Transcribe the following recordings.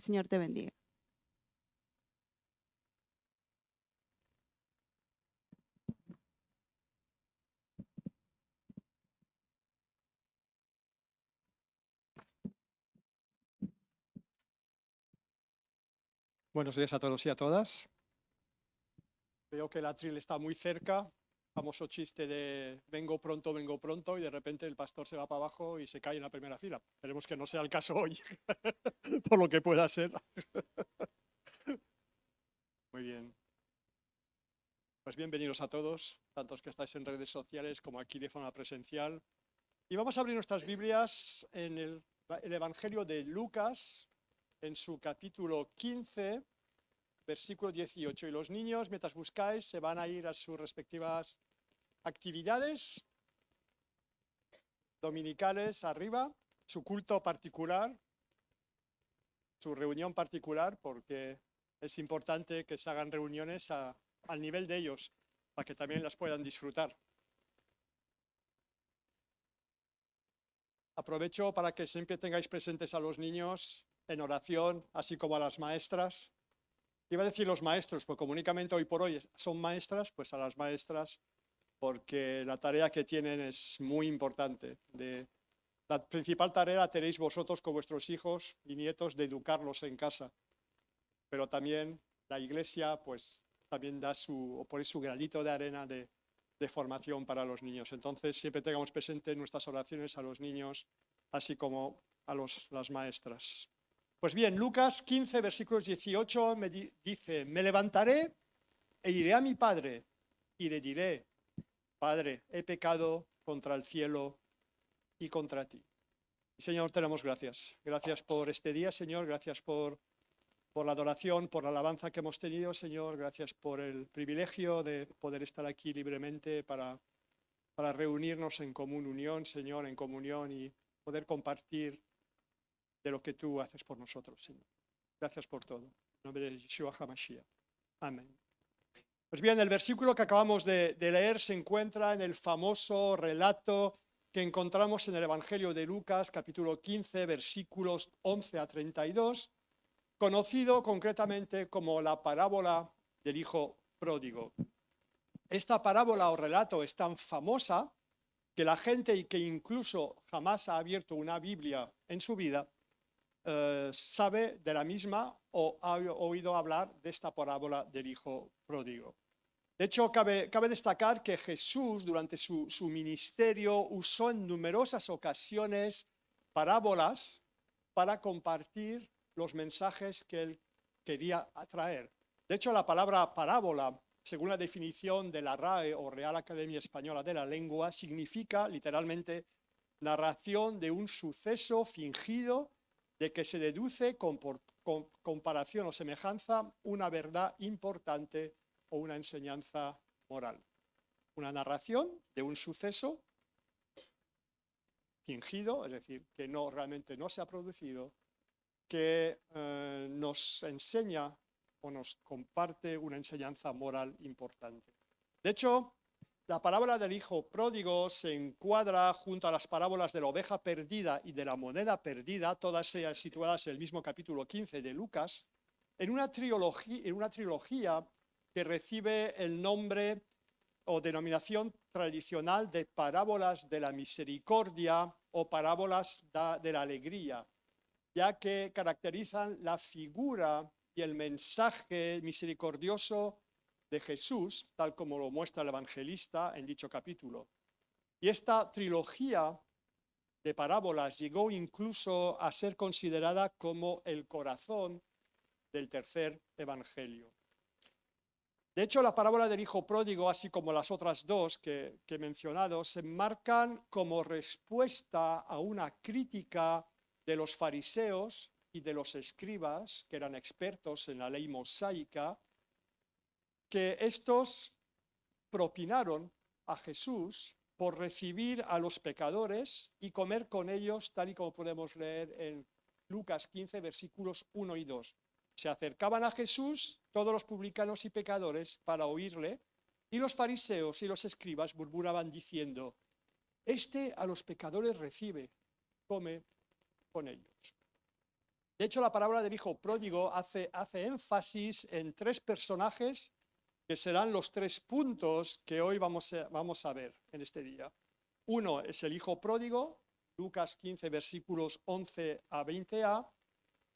El Señor te bendiga. Buenos días a todos y a todas. Veo que el atril está muy cerca, famoso chiste de vengo pronto, y de repente el pastor se va para abajo y se cae en la primera fila. Esperemos que no sea el caso hoy, por lo que pueda ser. Muy bien. Pues bienvenidos a todos, tantos que estáis en redes sociales como aquí de forma presencial. Y vamos a abrir nuestras Biblias en el Evangelio de Lucas, en su capítulo 15, versículo 18. Y los niños, mientras buscáis, se van a ir a sus respectivas actividades dominicales arriba, su culto particular, su reunión particular, porque es importante que se hagan reuniones al nivel de ellos, para que también las puedan disfrutar. Aprovecho para que siempre tengáis presentes a los niños en oración, así como a las maestras. Iba a decir los maestros, porque únicamente hoy por hoy son maestras, pues a las maestras, porque la tarea que tienen es muy importante. La principal tarea la tenéis vosotros con vuestros hijos y nietos de educarlos en casa, pero también la Iglesia pues también pone su granito de arena de formación para los niños. Entonces siempre tengamos presente en nuestras oraciones a los niños, así como a las maestras. Pues bien, Lucas 15, versículos 18 dice, me levantaré e iré a mi padre y le diré, Padre, he pecado contra el cielo y contra ti. Señor, te damos gracias. Gracias por este día, Señor. Gracias por la adoración, por la alabanza que hemos tenido, Señor. Gracias por el privilegio de poder estar aquí libremente para reunirnos en común unión, Señor, en comunión y poder compartir de lo que tú haces por nosotros, Señor. Gracias por todo. En nombre de Yeshua HaMashiach. Amén. Pues bien, el versículo que acabamos de leer se encuentra en el famoso relato que encontramos en el Evangelio de Lucas, capítulo 15, versículos 11 a 32, conocido concretamente como la parábola del hijo pródigo. Esta parábola o relato es tan famosa que la gente y que incluso jamás ha abierto una Biblia en su vida, sabe de la misma o ha oído hablar de esta parábola del hijo pródigo. De hecho, cabe destacar que Jesús durante su ministerio usó en numerosas ocasiones parábolas para compartir los mensajes que él quería atraer. De hecho, la palabra parábola, según la definición de la RAE o Real Academia Española de la Lengua, significa literalmente narración de un suceso fingido de que se deduce con comparación o semejanza una verdad importante o una enseñanza moral. Una narración de un suceso fingido, es decir, que realmente no se ha producido, que nos enseña o nos comparte una enseñanza moral importante. De hecho, la parábola del hijo pródigo se encuadra junto a las parábolas de la oveja perdida y de la moneda perdida, todas ellas situadas en el mismo capítulo 15 de Lucas, en una trilogía que recibe el nombre o denominación tradicional de parábolas de la misericordia o parábolas de la alegría, ya que caracterizan la figura y el mensaje misericordioso de Jesús, tal como lo muestra el evangelista en dicho capítulo. Y esta trilogía de parábolas llegó incluso a ser considerada como el corazón del tercer evangelio. De hecho, la parábola del hijo pródigo, así como las otras dos que he mencionado, se enmarcan como respuesta a una crítica de los fariseos y de los escribas, que eran expertos en la ley mosaica, que estos propinaron a Jesús por recibir a los pecadores y comer con ellos, tal y como podemos leer en Lucas 15, versículos 1 y 2. Se acercaban a Jesús todos los publicanos y pecadores para oírle, y los fariseos y los escribas murmuraban diciendo, este a los pecadores recibe, come con ellos. De hecho, la parábola del hijo pródigo hace énfasis en tres personajes que serán los 3 puntos que hoy vamos a ver en este día. Uno es el hijo pródigo, Lucas 15, versículos 11 a 20a.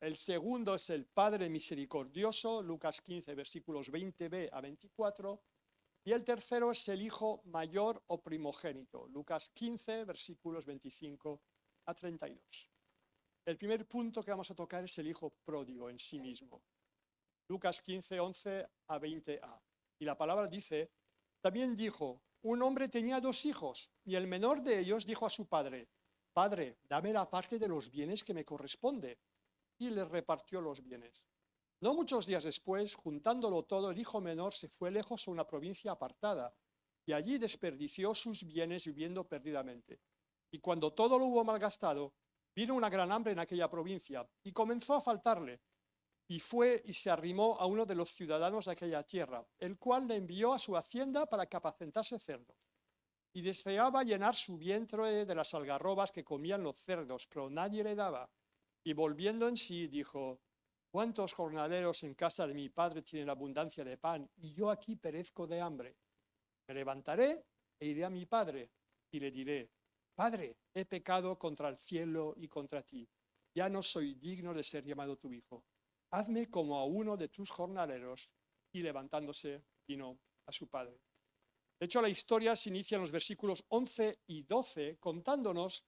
El segundo es el padre misericordioso, Lucas 15, versículos 20b a 24. Y el tercero es el hijo mayor o primogénito, Lucas 15, versículos 25 a 32. El primer punto que vamos a tocar es el hijo pródigo en sí mismo. Lucas 15, 11 a 20a. Y la palabra dice, también dijo, un hombre tenía 2 hijos, y el menor de ellos dijo a su padre, Padre, dame la parte de los bienes que me corresponde. Y le repartió los bienes. No muchos días después, juntándolo todo, el hijo menor se fue lejos a una provincia apartada, y allí desperdició sus bienes viviendo perdidamente. Y cuando todo lo hubo malgastado, vino una gran hambre en aquella provincia, y comenzó a faltarle. Y fue y se arrimó a uno de los ciudadanos de aquella tierra, el cual le envió a su hacienda para que apacentase cerdos. Y deseaba llenar su vientre de las algarrobas que comían los cerdos, pero nadie le daba. Y volviendo en sí, dijo, ¿cuántos jornaleros en casa de mi padre tienen abundancia de pan, y yo aquí perezco de hambre? Me levantaré e iré a mi padre, y le diré, Padre, he pecado contra el cielo y contra ti. Ya no soy digno de ser llamado tu hijo. Hazme como a uno de tus jornaleros. Y levantándose, vino a su padre. De hecho, la historia se inicia en los versículos 11 y 12, contándonos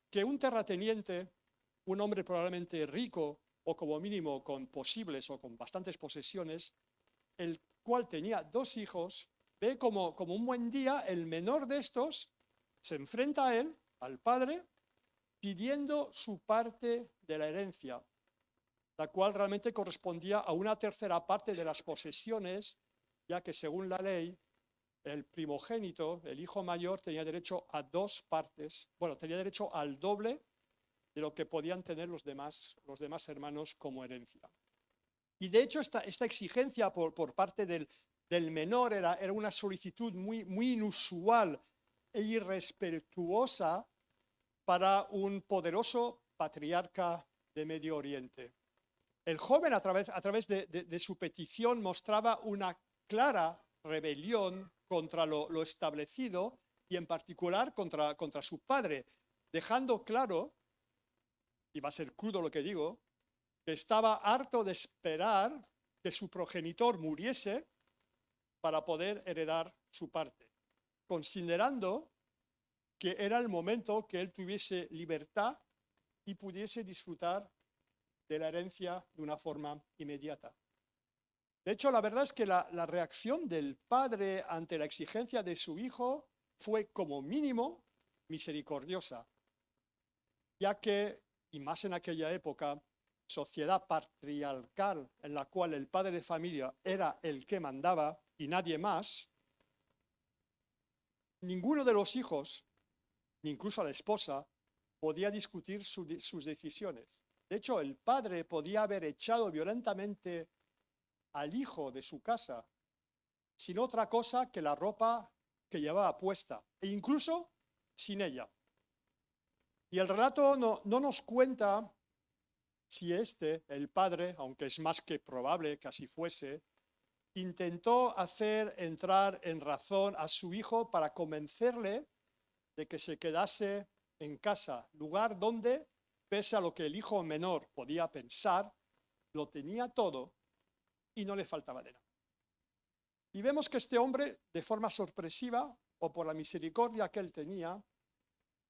que un terrateniente, un hombre probablemente rico, o como mínimo con posibles o con bastantes posesiones, el cual tenía 2 hijos, ve como un buen día el menor de estos se enfrenta a él, al padre, pidiendo su parte de la herencia, la cual realmente correspondía a una tercera parte de las posesiones, ya que según la ley, el primogénito, el hijo mayor, tenía derecho a 2 partes, bueno, tenía derecho al doble de lo que podían tener los demás hermanos como herencia. Y de hecho esta exigencia por parte del menor era una solicitud muy inusual e irrespetuosa para un poderoso patriarca de Medio Oriente. El joven a través de su petición mostraba una clara rebelión contra lo establecido y en particular contra su padre, dejando claro, y va a ser crudo lo que digo, que estaba harto de esperar que su progenitor muriese para poder heredar su parte, considerando que era el momento que él tuviese libertad y pudiese disfrutar de la herencia de una forma inmediata. De hecho, la verdad es que la reacción del padre ante la exigencia de su hijo fue como mínimo misericordiosa, ya que, y más en aquella época, sociedad patriarcal en la cual el padre de familia era el que mandaba y nadie más, ninguno de los hijos, ni incluso la esposa, podía discutir sus decisiones. De hecho, el padre podía haber echado violentamente al hijo de su casa sin otra cosa que la ropa que llevaba puesta, e incluso sin ella. Y el relato no nos cuenta si el padre, aunque es más que probable que así fuese, intentó hacer entrar en razón a su hijo para convencerle de que se quedase en casa, lugar donde, pese a lo que el hijo menor podía pensar, lo tenía todo y no le faltaba de nada. Y vemos que este hombre, de forma sorpresiva o por la misericordia que él tenía,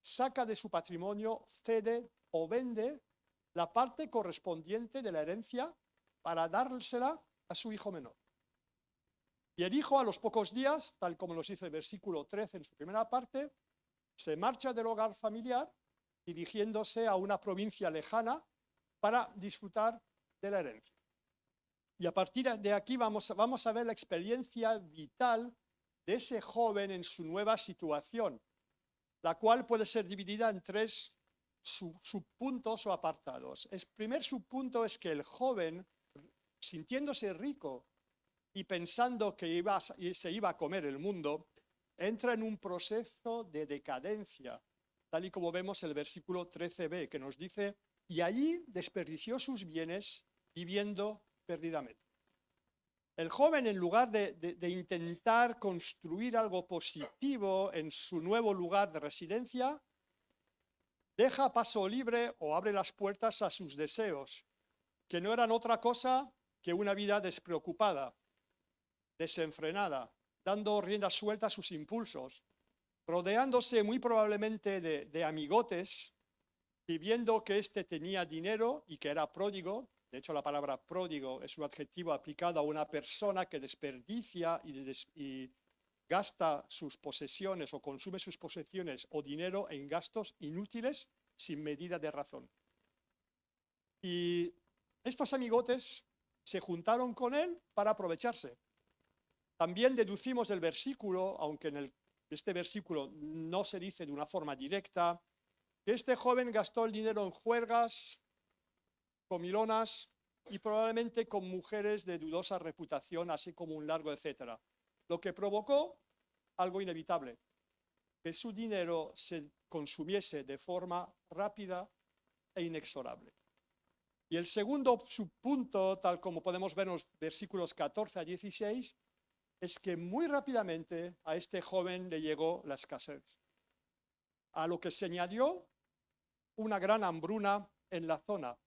saca de su patrimonio, cede o vende la parte correspondiente de la herencia para dársela a su hijo menor. Y el hijo, a los pocos días, tal como nos dice el versículo 13 en su primera parte, se marcha del hogar familiar dirigiéndose a una provincia lejana para disfrutar de la herencia. Y a partir de aquí vamos a ver la experiencia vital de ese joven en su nueva situación, la cual puede ser dividida en 3 subpuntos o apartados. El primer subpunto es que el joven, sintiéndose rico y pensando que se iba a comer el mundo, entra en un proceso de decadencia, tal y como vemos el versículo 13b, que nos dice, y allí desperdició sus bienes viviendo perdidamente. El joven, en lugar de intentar construir algo positivo en su nuevo lugar de residencia, deja paso libre o abre las puertas a sus deseos, que no eran otra cosa que una vida despreocupada, desenfrenada, dando rienda suelta a sus impulsos, rodeándose muy probablemente de amigotes, y viendo que éste tenía dinero y que era pródigo. De hecho, la palabra pródigo es un adjetivo aplicado a una persona que desperdicia y gasta sus posesiones o consume sus posesiones o dinero en gastos inútiles sin medida de razón. Y estos amigotes se juntaron con él para aprovecharse. También deducimos del versículo, aunque en este versículo no se dice de una forma directa, que este joven gastó el dinero en juergas, comilonas y probablemente con mujeres de dudosa reputación, así como un largo etcétera, lo que provocó algo inevitable, que su dinero se consumiese de forma rápida e inexorable. Y el segundo subpunto, tal como podemos ver en los versículos 14 a 16, es que muy rápidamente a este joven le llegó la escasez, a lo que se añadió una gran hambruna en la zona,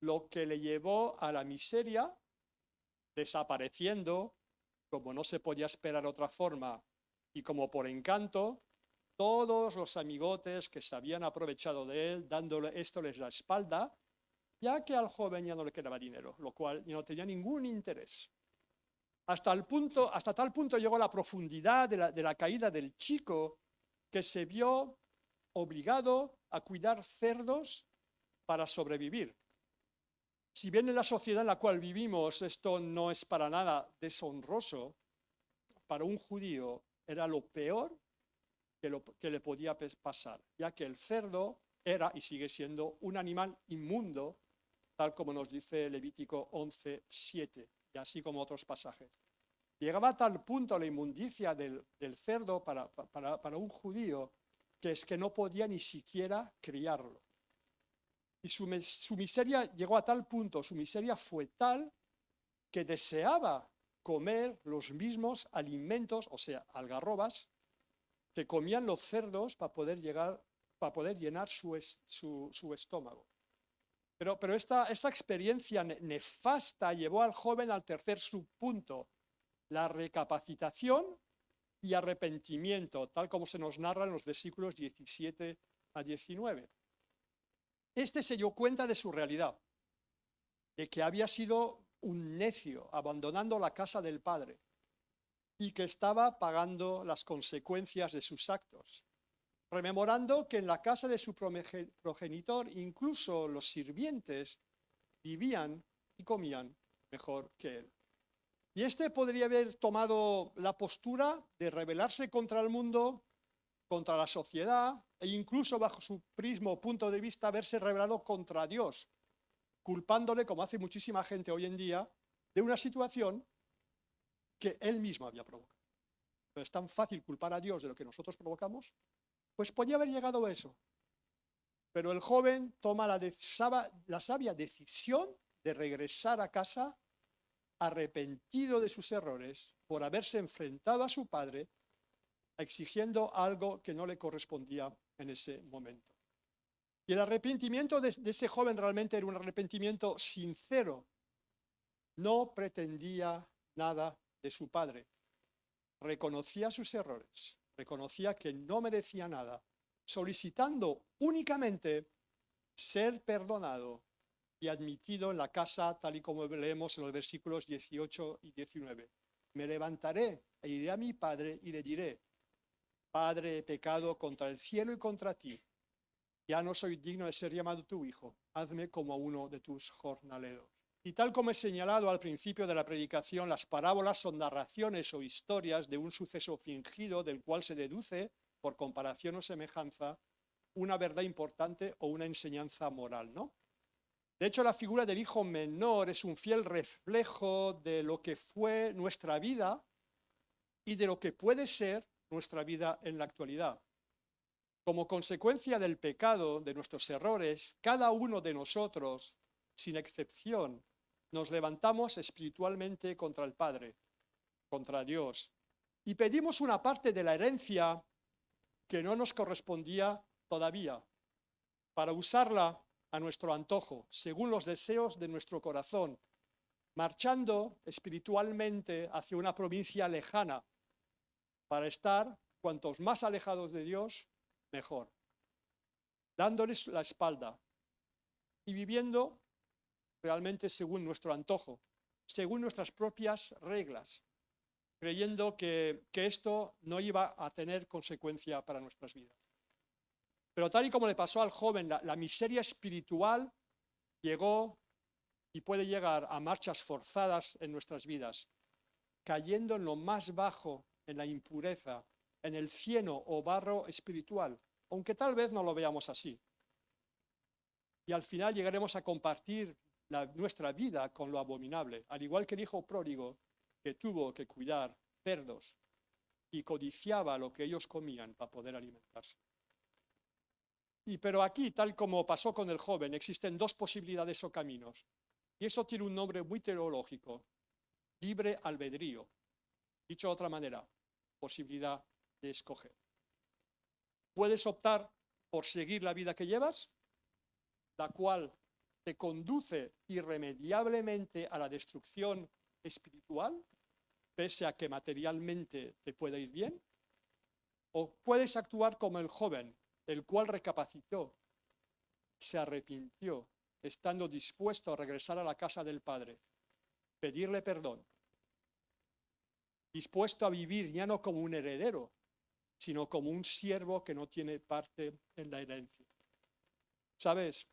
lo que le llevó a la miseria, desapareciendo, como no se podía esperar otra forma, y como por encanto, todos los amigotes que se habían aprovechado de él, dándole les la espalda, ya que al joven ya no le quedaba dinero, lo cual ya no tenía ningún interés. Hasta tal punto llegó la profundidad de la caída del chico, que se vio obligado a cuidar cerdos para sobrevivir. Si bien en la sociedad en la cual vivimos esto no es para nada deshonroso, para un judío era lo peor que le podía pasar, ya que el cerdo era y sigue siendo un animal inmundo, tal como nos dice Levítico 11:7, y así como otros pasajes. Llegaba a tal punto la inmundicia del cerdo para un judío, que es que no podía ni siquiera criarlo. Y su miseria llegó a tal punto, su miseria fue tal, que deseaba comer los mismos alimentos, o sea, algarrobas, que comían los cerdos para poder llenar su estómago. Pero esta experiencia nefasta llevó al joven al tercer subpunto, la recapacitación y arrepentimiento, tal como se nos narra en los versículos 17 a 19. Este se dio cuenta de su realidad, de que había sido un necio, abandonando la casa del padre, y que estaba pagando las consecuencias de sus actos, rememorando que en la casa de su progenitor incluso los sirvientes vivían y comían mejor que él. Y este podría haber tomado la postura de rebelarse contra el mundo, contra la sociedad, e incluso bajo su punto de vista haberse rebelado contra Dios, culpándole, como hace muchísima gente hoy en día, de una situación que él mismo había provocado. Pero es tan fácil culpar a Dios de lo que nosotros provocamos, pues podía haber llegado a eso. Pero el joven toma la sabia decisión de regresar a casa arrepentido de sus errores por haberse enfrentado a su padre, exigiendo algo que no le correspondía en ese momento. Y el arrepentimiento de ese joven realmente era un arrepentimiento sincero. No pretendía nada de su padre. Reconocía sus errores, reconocía que no merecía nada, solicitando únicamente ser perdonado y admitido en la casa, tal y como leemos en los versículos 18 y 19. Me levantaré e iré a mi padre y le diré: Padre, he pecado contra el cielo y contra ti. Ya no soy digno de ser llamado tu hijo. Hazme como a uno de tus jornaleros. Y tal como he señalado al principio de la predicación, las parábolas son narraciones o historias de un suceso fingido del cual se deduce, por comparación o semejanza, una verdad importante o una enseñanza moral, ¿no? De hecho, la figura del hijo menor es un fiel reflejo de lo que fue nuestra vida y de lo que puede ser nuestra vida en la actualidad. Como consecuencia del pecado, de nuestros errores, cada uno de nosotros, sin excepción, nos levantamos espiritualmente contra el Padre, contra Dios, y pedimos una parte de la herencia que no nos correspondía todavía, para usarla a nuestro antojo, según los deseos de nuestro corazón, marchando espiritualmente hacia una provincia lejana, para estar cuantos más alejados de Dios, mejor, dándoles la espalda y viviendo realmente según nuestro antojo, según nuestras propias reglas, creyendo que esto no iba a tener consecuencia para nuestras vidas. Pero tal y como le pasó al joven, la miseria espiritual llegó y puede llegar a marchas forzadas en nuestras vidas, cayendo en lo más bajo, en la impureza, en el cieno o barro espiritual, aunque tal vez no lo veamos así. Y al final llegaremos a compartir nuestra vida con lo abominable, al igual que el hijo pródigo, que tuvo que cuidar cerdos y codiciaba lo que ellos comían para poder alimentarse. Pero aquí, tal como pasó con el joven, existen dos posibilidades o caminos, y eso tiene un nombre muy teológico: libre albedrío. Dicho de otra manera, posibilidad de escoger. Puedes optar por seguir la vida que llevas, la cual te conduce irremediablemente a la destrucción espiritual, pese a que materialmente te pueda ir bien, o puedes actuar como el joven, el cual recapacitó, se arrepintió, estando dispuesto a regresar a la casa del Padre, pedirle perdón, dispuesto a vivir ya no como un heredero, sino como un siervo que no tiene parte en la herencia. ¿Sabes?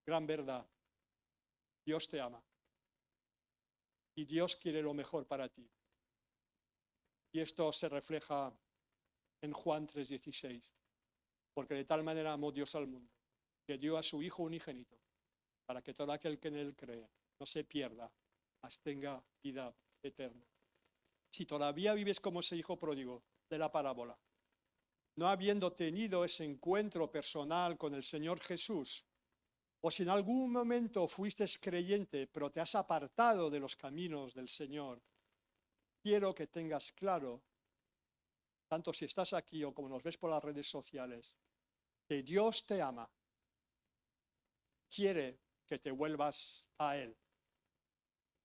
Gran verdad. Dios te ama. Y Dios quiere lo mejor para ti. Y esto se refleja en Juan 3:16. Porque de tal manera amó Dios al mundo, que dio a su Hijo unigénito, para que todo aquel que en él cree no se pierda, mas tenga vida eterna. Si todavía vives como ese hijo pródigo de la parábola, no habiendo tenido ese encuentro personal con el Señor Jesús, o si en algún momento fuiste creyente, pero te has apartado de los caminos del Señor, quiero que tengas claro, tanto si estás aquí o como nos ves por las redes sociales, que Dios te ama, quiere que te vuelvas a Él,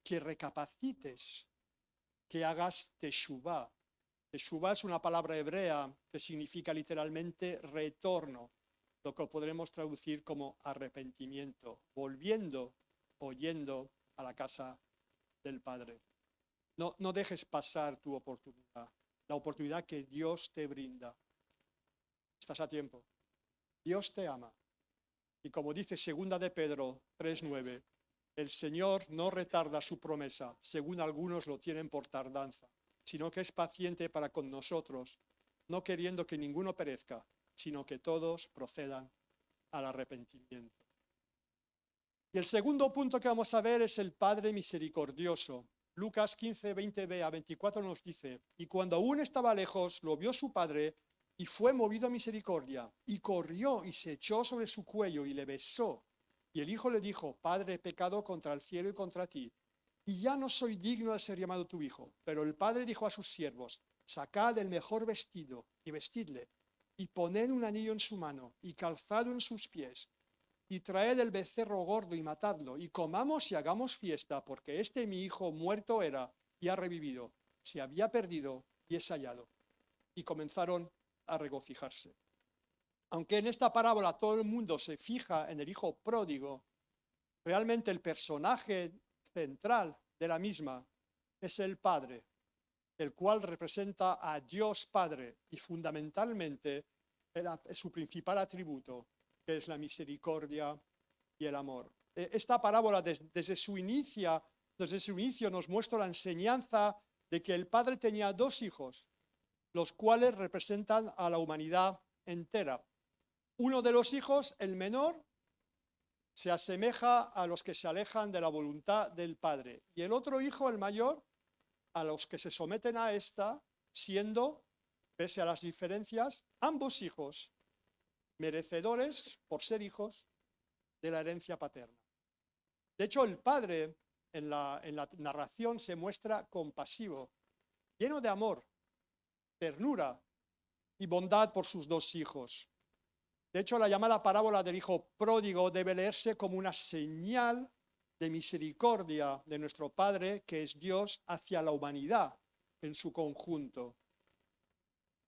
que recapacites, que hagas teshuvá. Teshuvá es una palabra hebrea que significa literalmente retorno, lo que podremos traducir como arrepentimiento, volviendo o yendo a la casa del Padre. No dejes pasar tu oportunidad, la oportunidad que Dios te brinda. Estás a tiempo. Dios te ama. Y como dice 2 de Pedro 3:9, el Señor no retarda su promesa, según algunos lo tienen por tardanza, sino que es paciente para con nosotros, no queriendo que ninguno perezca, sino que todos procedan al arrepentimiento. Y el segundo punto que vamos a ver es el Padre misericordioso. Lucas 15:20b a 24 nos dice: y cuando aún estaba lejos, lo vio su padre y fue movido a misericordia, y corrió y se echó sobre su cuello y le besó. Y el hijo le dijo: Padre, he pecado contra el cielo y contra ti, y ya no soy digno de ser llamado tu hijo. Pero el padre dijo a sus siervos: sacad el mejor vestido y vestidle, y poned un anillo en su mano, y calzado en sus pies, y traed el becerro gordo y matadlo, y comamos y hagamos fiesta, porque este mi hijo muerto era y ha revivido, se había perdido y es hallado. Y comenzaron a regocijarse. Aunque en esta parábola todo el mundo se fija en el hijo pródigo, realmente el personaje central de la misma es el Padre, el cual representa a Dios Padre y fundamentalmente su principal atributo, que es la misericordia y el amor. Esta parábola desde su inicio nos muestra la enseñanza de que el Padre tenía dos hijos, los cuales representan a la humanidad entera. Uno de los hijos, el menor, se asemeja a los que se alejan de la voluntad del Padre, y el otro hijo, el mayor, a los que se someten a esta, siendo pese a las diferencias, ambos hijos merecedores, por ser hijos, de la herencia paterna. De hecho, el padre en la narración se muestra compasivo, lleno de amor, ternura y bondad por sus dos hijos. De hecho, la llamada parábola del hijo pródigo debe leerse como una señal de misericordia de nuestro Padre, que es Dios, hacia la humanidad en su conjunto.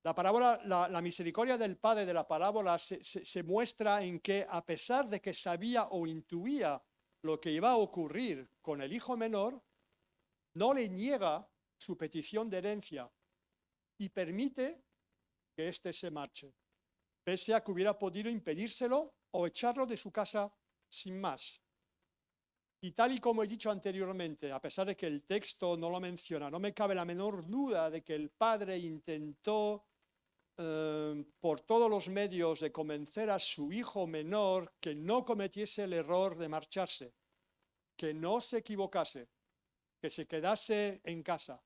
La parábola, la misericordia del Padre de la parábola se muestra en que, a pesar de que sabía o intuía lo que iba a ocurrir con el hijo menor, no le niega su petición de herencia y permite que éste se marche, pese a que hubiera podido impedírselo o echarlo de su casa sin más. Y tal y como he dicho anteriormente, a pesar de que el texto no lo menciona, no me cabe la menor duda de que el padre intentó por todos los medios de convencer a su hijo menor que no cometiese el error de marcharse, que no se equivocase, que se quedase en casa.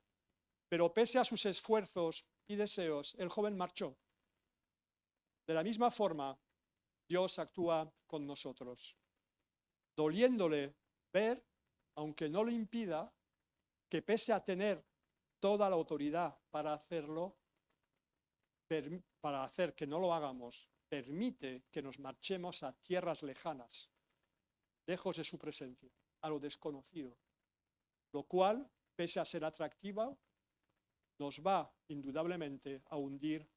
Pero pese a sus esfuerzos y deseos, el joven marchó. De la misma forma, Dios actúa con nosotros, doliéndole ver, aunque no lo impida, que pese a tener toda la autoridad para hacerlo, para hacer que no lo hagamos, permite que nos marchemos a tierras lejanas, lejos de su presencia, a lo desconocido, lo cual, pese a ser atractiva, nos va indudablemente a hundir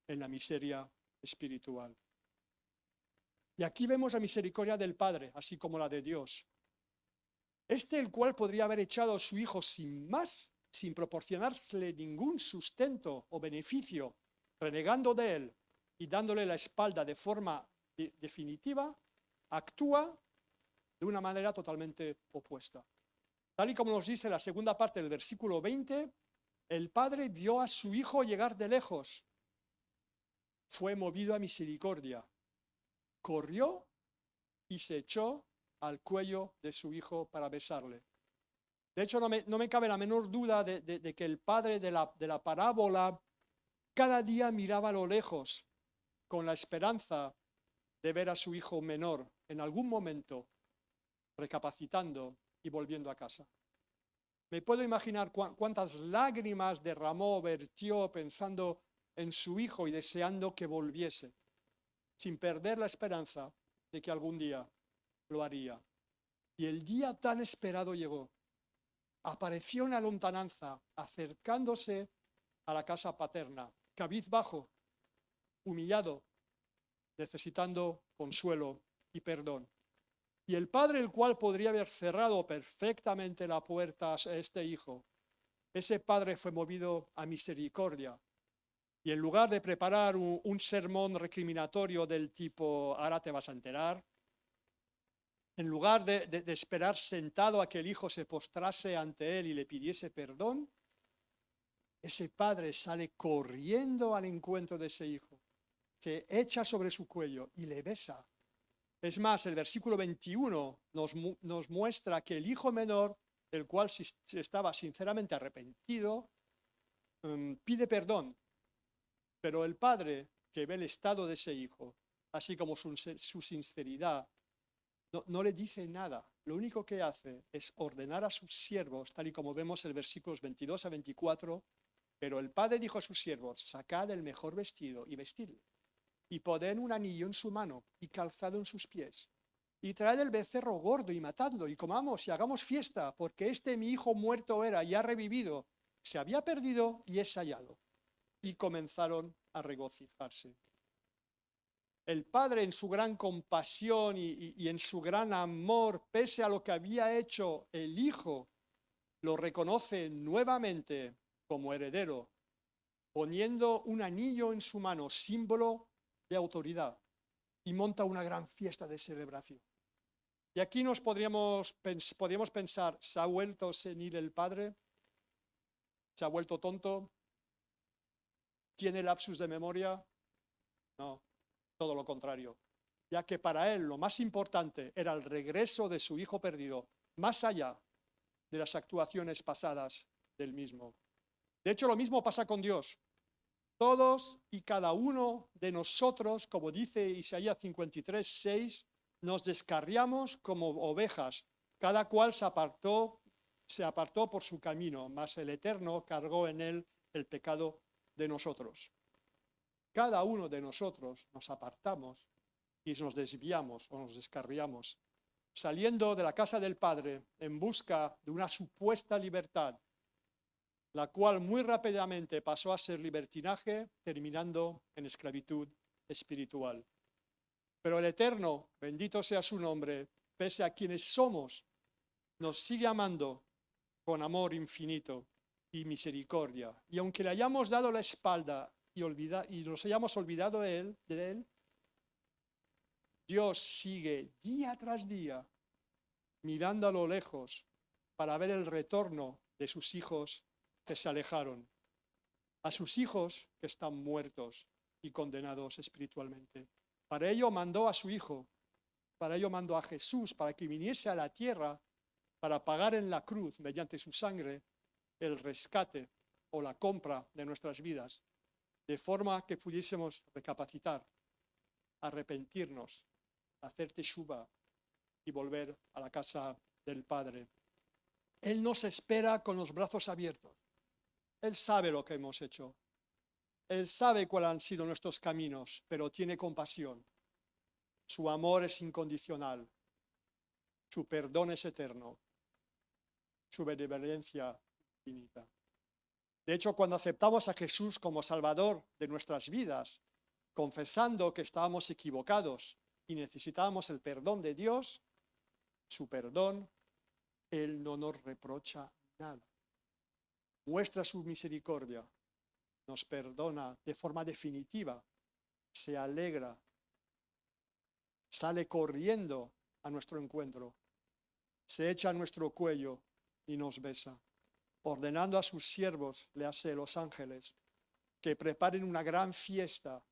en la miseria espiritual. Y aquí vemos la misericordia del Padre, así como la de Dios. El cual podría haber echado a su hijo sin más, sin proporcionarle ningún sustento o beneficio, renegando de él y dándole la espalda de forma definitiva, actúa de una manera totalmente opuesta. Tal y como nos dice la segunda parte del versículo 20, el padre vio a su hijo llegar de lejos, fue movido a misericordia, corrió y se echó al cuello de su hijo para besarle. De hecho, no me cabe la menor duda de que el padre de la parábola cada día miraba a lo lejos con la esperanza de ver a su hijo menor en algún momento recapacitando y volviendo a casa. Me puedo imaginar cuántas lágrimas derramó, vertió pensando en su hijo y deseando que volviese, sin perder la esperanza de que algún día lo haría. Y el día tan esperado llegó. Apareció en la lontananza, acercándose a la casa paterna, cabizbajo, humillado, necesitando consuelo y perdón. Y el padre, el cual podría haber cerrado perfectamente la puerta a este hijo, ese padre fue movido a misericordia. Y en lugar de preparar un sermón recriminatorio del tipo, ahora te vas a enterar, en lugar de esperar sentado a que el hijo se postrase ante él y le pidiese perdón, ese padre sale corriendo al encuentro de ese hijo, se echa sobre su cuello y le besa. Es más, el versículo 21 nos muestra que el hijo menor, el cual estaba sinceramente arrepentido, pide perdón, pero el padre, que ve el estado de ese hijo, así como su sinceridad, no le dice nada. Lo único que hace es ordenar a sus siervos, tal y como vemos en versículos 22 a 24, pero el padre dijo a sus siervos, sacad el mejor vestido y vestidle, y poned un anillo en su mano y calzado en sus pies, y traed el becerro gordo y matadlo, y comamos y hagamos fiesta, porque mi hijo muerto era y ha revivido, se había perdido y es hallado. Y comenzaron a regocijarse. El padre, en su gran compasión y en su gran amor, pese a lo que había hecho el hijo, lo reconoce nuevamente como heredero, poniendo un anillo en su mano, símbolo de autoridad, y monta una gran fiesta de celebración. Y aquí podríamos pensar, ¿se ha vuelto senil el padre? ¿Se ha vuelto tonto? ¿Tiene lapsus de memoria? No, todo lo contrario, ya que para él lo más importante era el regreso de su hijo perdido, más allá de las actuaciones pasadas del mismo. De hecho, lo mismo pasa con Dios. Todos y cada uno de nosotros, como dice Isaías 53:6, nos descarriamos como ovejas, cada cual se apartó por su camino, mas el Eterno cargó en él el pecado de nosotros. Cada uno de nosotros nos apartamos y nos desviamos o nos descarriamos, saliendo de la casa del Padre en busca de una supuesta libertad, la cual muy rápidamente pasó a ser libertinaje, terminando en esclavitud espiritual. Pero el Eterno, bendito sea su nombre, pese a quienes somos, nos sigue amando con amor infinito y misericordia. Y aunque le hayamos dado la espalda y nos hayamos olvidado de él, Dios sigue día tras día mirando a lo lejos para ver el retorno de sus hijos que se alejaron, a sus hijos que están muertos y condenados espiritualmente. Para ello mandó a su Hijo, para ello mandó a Jesús, para que viniese a la tierra para pagar en la cruz, mediante su sangre, el rescate o la compra de nuestras vidas, de forma que pudiésemos recapacitar, arrepentirnos, hacer teshuva y volver a la casa del Padre. Él nos espera con los brazos abiertos. Él sabe lo que hemos hecho. Él sabe cuáles han sido nuestros caminos, pero tiene compasión. Su amor es incondicional. Su perdón es eterno. Su benevolencia infinita. De hecho, cuando aceptamos a Jesús como Salvador de nuestras vidas, confesando que estábamos equivocados y necesitábamos el perdón de Dios, su perdón, Él no nos reprocha nada. Muestra su misericordia, nos perdona de forma definitiva, se alegra, sale corriendo a nuestro encuentro, se echa a nuestro cuello y nos besa, ordenando a sus siervos, le hace los ángeles, que preparen una gran fiesta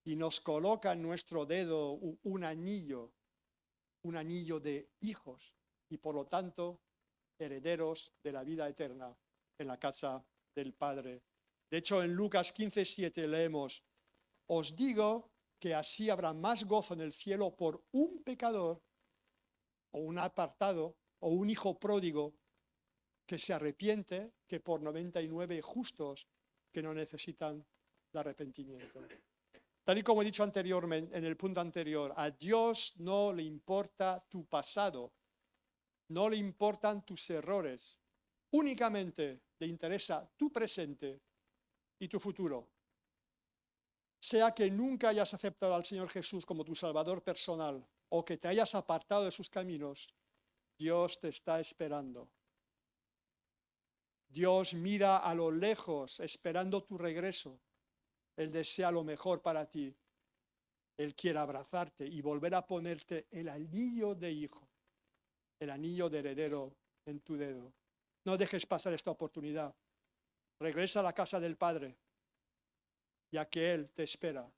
y nos coloca en nuestro dedo un anillo de hijos y por lo tanto herederos de la vida eterna en la casa del Padre. De hecho, en Lucas 15:7 leemos: os digo que así habrá más gozo en el cielo por un pecador o un apartado o un hijo pródigo que se arrepiente que por 99 justos que no necesitan de arrepentimiento. Tal y como he dicho anteriormente, en el punto anterior, a Dios no le importa tu pasado, no le importan tus errores, únicamente le interesa tu presente y tu futuro. Sea que nunca hayas aceptado al Señor Jesús como tu Salvador personal o que te hayas apartado de sus caminos, Dios te está esperando. Dios mira a lo lejos esperando tu regreso. Él desea lo mejor para ti. Él quiere abrazarte y volver a ponerte el anillo de hijo, el anillo de heredero en tu dedo. No dejes pasar esta oportunidad. Regresa a la casa del Padre, ya que Él te espera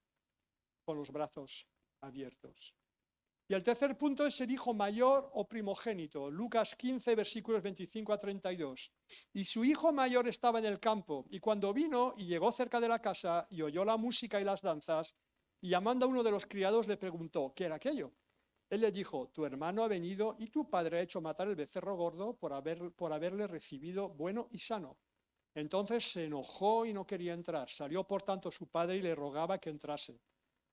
con los brazos abiertos. Y el tercer punto es el hijo mayor o primogénito. Lucas 15, versículos 25 a 32. Y su hijo mayor estaba en el campo, y cuando vino y llegó cerca de la casa y oyó la música y las danzas, y llamando a uno de los criados le preguntó, ¿qué era aquello? Él le dijo, tu hermano ha venido y tu padre ha hecho matar el becerro gordo por haberle recibido bueno y sano. Entonces se enojó y no quería entrar. Salió por tanto su padre y le rogaba que entrase.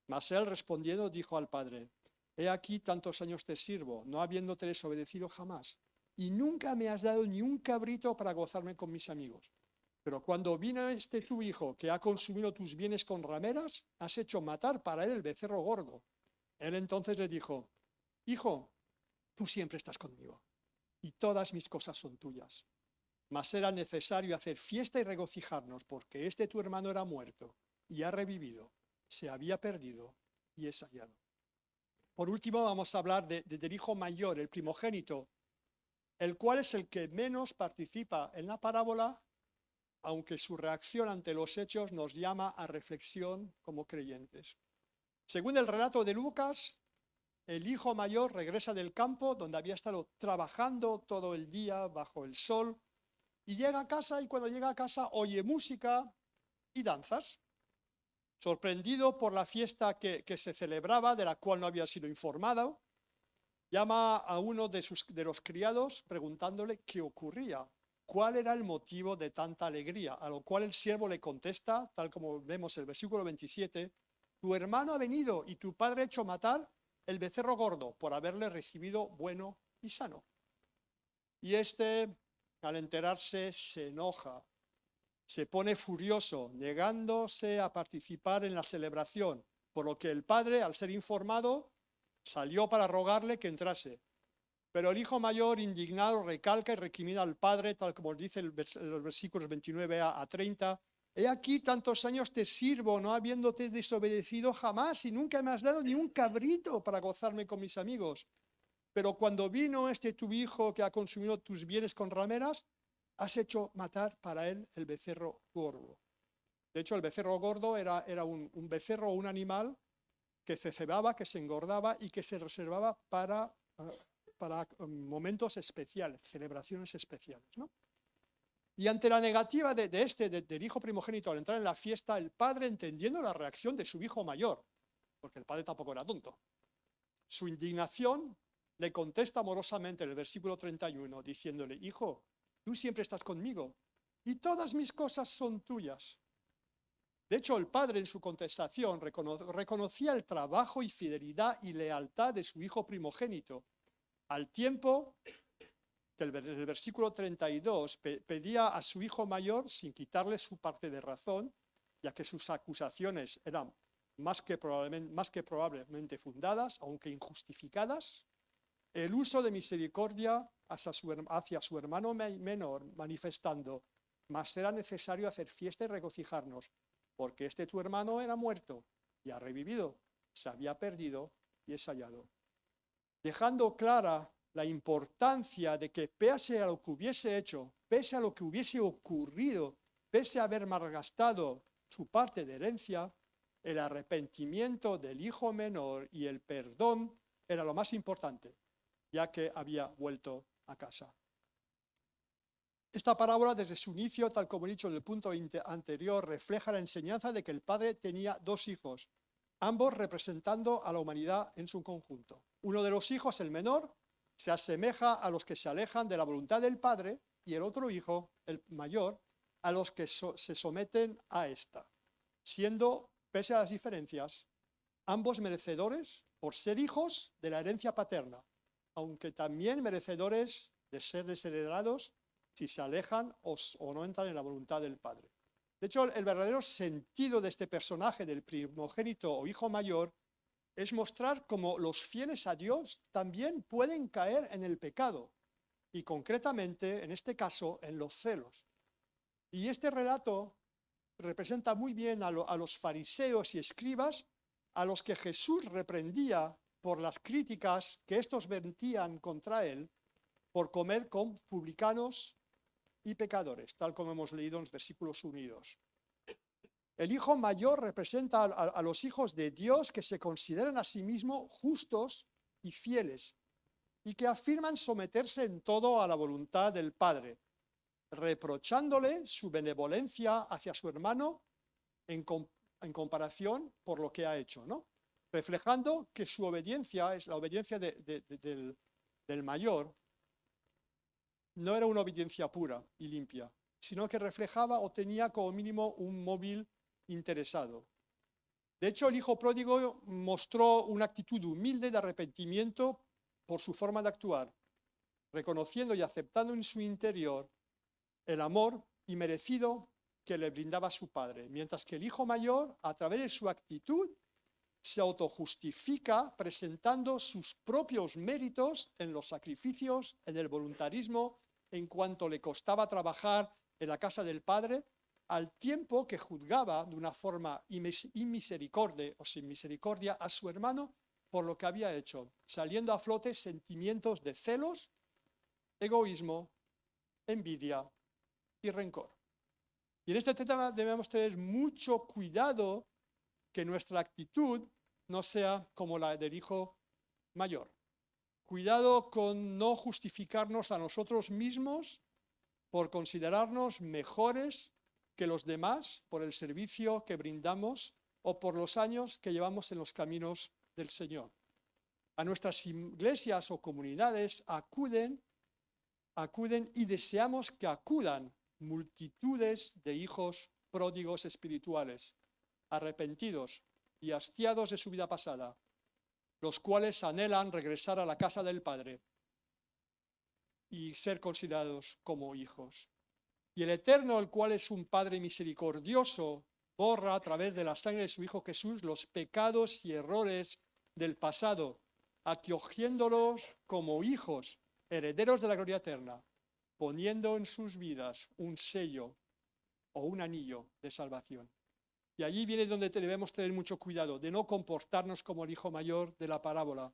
Mas él respondiendo dijo al padre, he aquí tantos años te sirvo, no habiéndote desobedecido jamás, y nunca me has dado ni un cabrito para gozarme con mis amigos. Pero cuando vino tu hijo, que ha consumido tus bienes con rameras, has hecho matar para él el becerro gordo. Él entonces le dijo, hijo, tú siempre estás conmigo, y todas mis cosas son tuyas. Mas era necesario hacer fiesta y regocijarnos, porque tu hermano era muerto, y ha revivido, se había perdido, y es hallado. Por último, vamos a hablar del hijo mayor, el primogénito, el cual es el que menos participa en la parábola, aunque su reacción ante los hechos nos llama a reflexión como creyentes. Según el relato de Lucas, el hijo mayor regresa del campo donde había estado trabajando todo el día bajo el sol y llega a casa, y cuando llega a casa oye música y danzas. Sorprendido por la fiesta que se celebraba, de la cual no había sido informado, llama a uno de los criados preguntándole qué ocurría, cuál era el motivo de tanta alegría, a lo cual el siervo le contesta, tal como vemos en el versículo 27, tu hermano ha venido y tu padre ha hecho matar el becerro gordo por haberle recibido bueno y sano. Y al enterarse, se enoja, se pone furioso, negándose a participar en la celebración, por lo que el padre, al ser informado, salió para rogarle que entrase. Pero el hijo mayor, indignado, recalca y recrimina al padre, tal como dice los versículos 29 a 30. He aquí tantos años te sirvo, no habiéndote desobedecido jamás, y nunca me has dado ni un cabrito para gozarme con mis amigos. Pero cuando vino tu hijo que ha consumido tus bienes con rameras, has hecho matar para él el becerro gordo. De hecho, el becerro gordo era un becerro o un animal que se cebaba, que se engordaba y que se reservaba para momentos especiales, celebraciones especiales, ¿no? Y ante la negativa del hijo primogénito al entrar en la fiesta, el padre, entendiendo la reacción de su hijo mayor, porque el padre tampoco era tonto, su indignación le contesta amorosamente en el versículo 31, diciéndole, hijo, tú siempre estás conmigo y todas mis cosas son tuyas. De hecho, el padre en su contestación reconocía el trabajo y fidelidad y lealtad de su hijo primogénito, al tiempo que el versículo 32 pedía a su hijo mayor, sin quitarle su parte de razón, ya que sus acusaciones eran más que probablemente fundadas, aunque injustificadas, el uso de misericordia hacia su hermano menor, manifestando, mas será necesario hacer fiesta y regocijarnos, porque tu hermano era muerto y ha revivido, se había perdido y es hallado. Dejando clara la importancia de que pese a lo que hubiese hecho, pese a lo que hubiese ocurrido, pese a haber malgastado su parte de herencia, el arrepentimiento del hijo menor y el perdón era lo más importante, ya que había vuelto a casa. Esta parábola, desde su inicio, tal como he dicho en el punto anterior, refleja la enseñanza de que el padre tenía dos hijos, ambos representando a la humanidad en su conjunto. Uno de los hijos, el menor, se asemeja a los que se alejan de la voluntad del padre, y el otro hijo, el mayor, a los que se someten a esta, siendo, pese a las diferencias, ambos merecedores por ser hijos de la herencia paterna, aunque también merecedores de ser desheredados si se alejan o no entran en la voluntad del padre. De hecho, el verdadero sentido de este personaje del primogénito o hijo mayor es mostrar cómo los fieles a Dios también pueden caer en el pecado, y concretamente, en este caso, en los celos. Y este relato representa muy bien a los fariseos y escribas, a los que Jesús reprendía por las críticas que estos vertían contra él por comer con publicanos y pecadores, tal como hemos leído en los versículos unidos. El hijo mayor representa a los hijos de Dios que se consideran a sí mismos justos y fieles y que afirman someterse en todo a la voluntad del Padre, reprochándole su benevolencia hacia su hermano en comparación por lo que ha hecho, ¿no? Reflejando que su obediencia es la obediencia del mayor. No era una obediencia pura y limpia, sino que reflejaba o tenía como mínimo un móvil interesado. De hecho, el hijo pródigo mostró una actitud humilde de arrepentimiento por su forma de actuar, reconociendo y aceptando en su interior el amor inmerecido que le brindaba su padre, mientras que el hijo mayor, a través de su actitud, se autojustifica presentando sus propios méritos en los sacrificios, en el voluntarismo, en cuanto le costaba trabajar en la casa del padre, al tiempo que juzgaba de una forma inmisericordia o sin misericordia a su hermano por lo que había hecho, saliendo a flote sentimientos de celos, egoísmo, envidia y rencor. Y en este tema debemos tener mucho cuidado que nuestra actitud no sea como la del hijo mayor. Cuidado con no justificarnos a nosotros mismos por considerarnos mejores que los demás por el servicio que brindamos o por los años que llevamos en los caminos del Señor. A nuestras iglesias o comunidades acuden y deseamos que acudan multitudes de hijos pródigos espirituales, arrepentidos y hastiados de su vida pasada, los cuales anhelan regresar a la casa del Padre y ser considerados como hijos. Y el Eterno, el cual es un Padre misericordioso, borra a través de la sangre de su Hijo Jesús los pecados y errores del pasado, acogiéndolos como hijos, herederos de la gloria eterna, poniendo en sus vidas un sello o un anillo de salvación. Y allí viene donde debemos tener mucho cuidado, de no comportarnos como el hijo mayor de la parábola.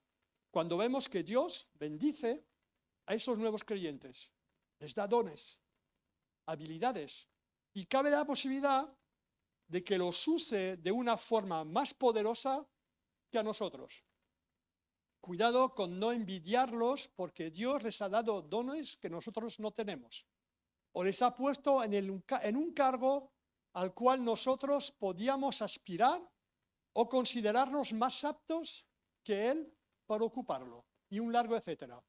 Cuando vemos que Dios bendice a esos nuevos creyentes, les da dones, habilidades, y cabe la posibilidad de que los use de una forma más poderosa que a nosotros. Cuidado con no envidiarlos, porque Dios les ha dado dones que nosotros no tenemos, o les ha puesto en un cargo al cual nosotros podíamos aspirar o considerarnos más aptos que Él para ocuparlo, y un largo etcétera.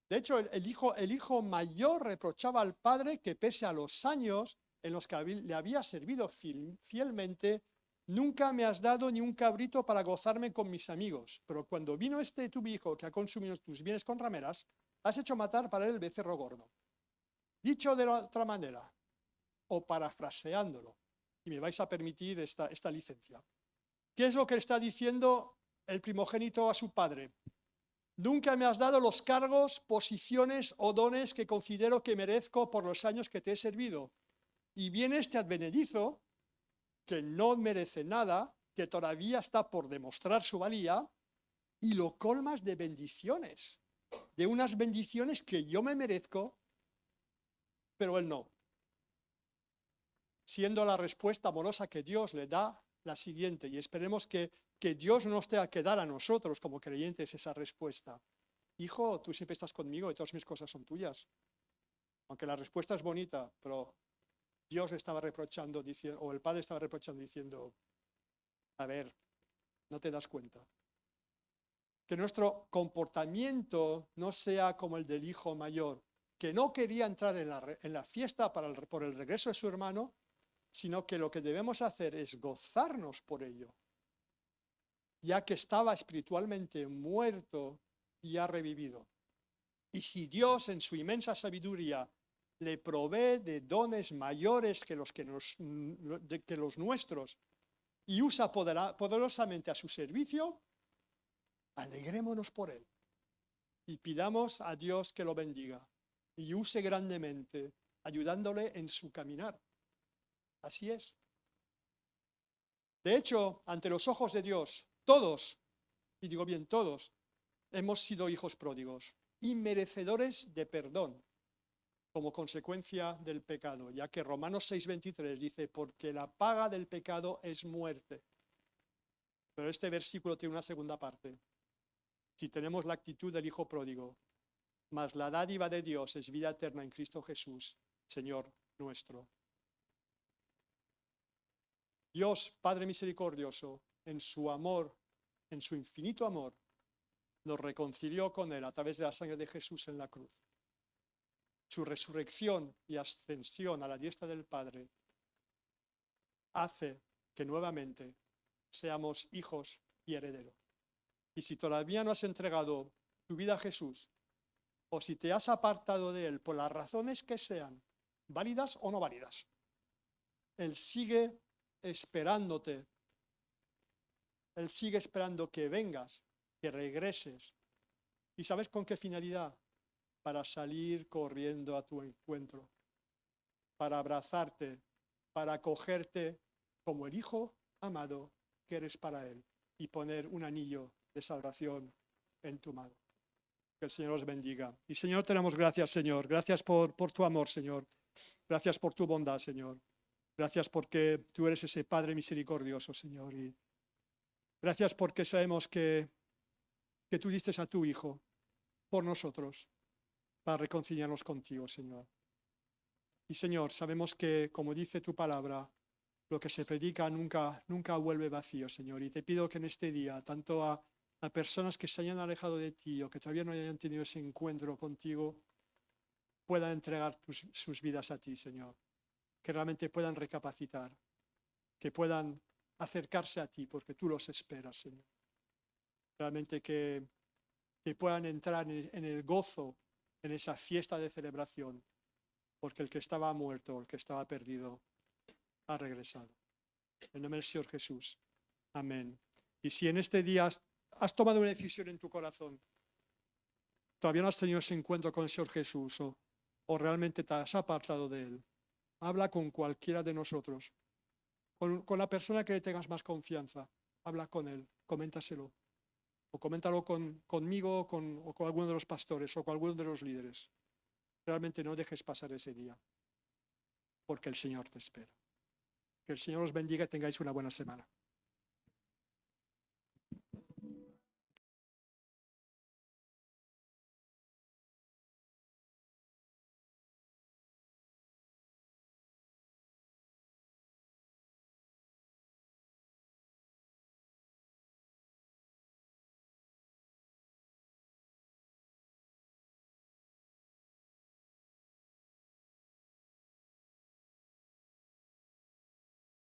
De hecho, el hijo mayor reprochaba al padre que, pese a los años en los que le había servido fielmente, nunca me has dado ni un cabrito para gozarme con mis amigos, pero cuando vino tu hijo que ha consumido tus bienes con rameras, has hecho matar para él el becerro gordo. Dicho de otra manera, o parafraseándolo, y me vais a permitir esta licencia, ¿qué es lo que está diciendo el primogénito a su padre? Nunca me has dado los cargos, posiciones o dones que considero que merezco por los años que te he servido. Y viene este advenedizo, que no merece nada, que todavía está por demostrar su valía, y lo colmas de bendiciones, de unas bendiciones que yo me merezco, pero él no. Siendo la respuesta amorosa que Dios le da la siguiente, y esperemos que Dios no nos tenga que dar a nosotros como creyentes esa respuesta. Hijo, tú siempre estás conmigo y todas mis cosas son tuyas. Aunque la respuesta es bonita, pero Dios estaba reprochando, o el Padre estaba reprochando diciendo, a ver, no te das cuenta. Que nuestro comportamiento no sea como el del hijo mayor, que no quería entrar en la fiesta por el regreso de su hermano, sino que lo que debemos hacer es gozarnos por ello, ya que estaba espiritualmente muerto y ha revivido. Y si Dios en su inmensa sabiduría le provee de dones mayores que los nuestros y usa poderosamente a su servicio, alegrémonos por él y pidamos a Dios que lo bendiga y use grandemente, ayudándole en su caminar. Así es. De hecho, ante los ojos de Dios, todos, y digo bien todos, hemos sido hijos pródigos y merecedores de perdón como consecuencia del pecado, ya que Romanos 6:23 dice, porque la paga del pecado es muerte. Pero este versículo tiene una segunda parte. Si tenemos la actitud del hijo pródigo, mas la dádiva de Dios es vida eterna en Cristo Jesús, Señor nuestro. Dios, Padre misericordioso, en su amor, en su infinito amor, nos reconcilió con Él a través de la sangre de Jesús en la cruz. Su resurrección y ascensión a la diestra del Padre hace que nuevamente seamos hijos y herederos. Y si todavía no has entregado tu vida a Jesús, o si te has apartado de Él por las razones que sean, válidas o no válidas, Él sigue esperándote. Él sigue esperando que vengas, que regreses. ¿Y sabes con qué finalidad? Para salir corriendo a tu encuentro, para abrazarte, para acogerte como el hijo amado que eres para Él y poner un anillo de salvación en tu mano. Que el Señor os bendiga. Y Señor, te damos gracias, Señor. Gracias por tu amor, Señor. Gracias por tu bondad, Señor. Gracias porque tú eres ese Padre misericordioso, Señor. Y gracias porque sabemos que tú diste a tu Hijo por nosotros para reconciliarnos contigo, Señor. Y Señor, sabemos que, como dice tu palabra, lo que se predica nunca vuelve vacío, Señor. Y te pido que en este día, tanto a personas que se hayan alejado de ti o que todavía no hayan tenido ese encuentro contigo, puedan entregar sus vidas a ti, Señor. Que realmente puedan recapacitar, que puedan acercarse a ti, porque tú los esperas, Señor. Realmente que puedan entrar en el gozo, en esa fiesta de celebración, porque el que estaba muerto, el que estaba perdido, ha regresado. En nombre del Señor Jesús. Amén. Y si en este día has tomado una decisión en tu corazón, todavía no has tenido ese encuentro con el Señor Jesús o realmente te has apartado de Él, habla con cualquiera de nosotros, con la persona que le tengas más confianza, habla con Él, coméntaselo. O coméntalo conmigo o con alguno de los pastores o con alguno de los líderes. Realmente no dejes pasar ese día, porque el Señor te espera. Que el Señor os bendiga y tengáis una buena semana.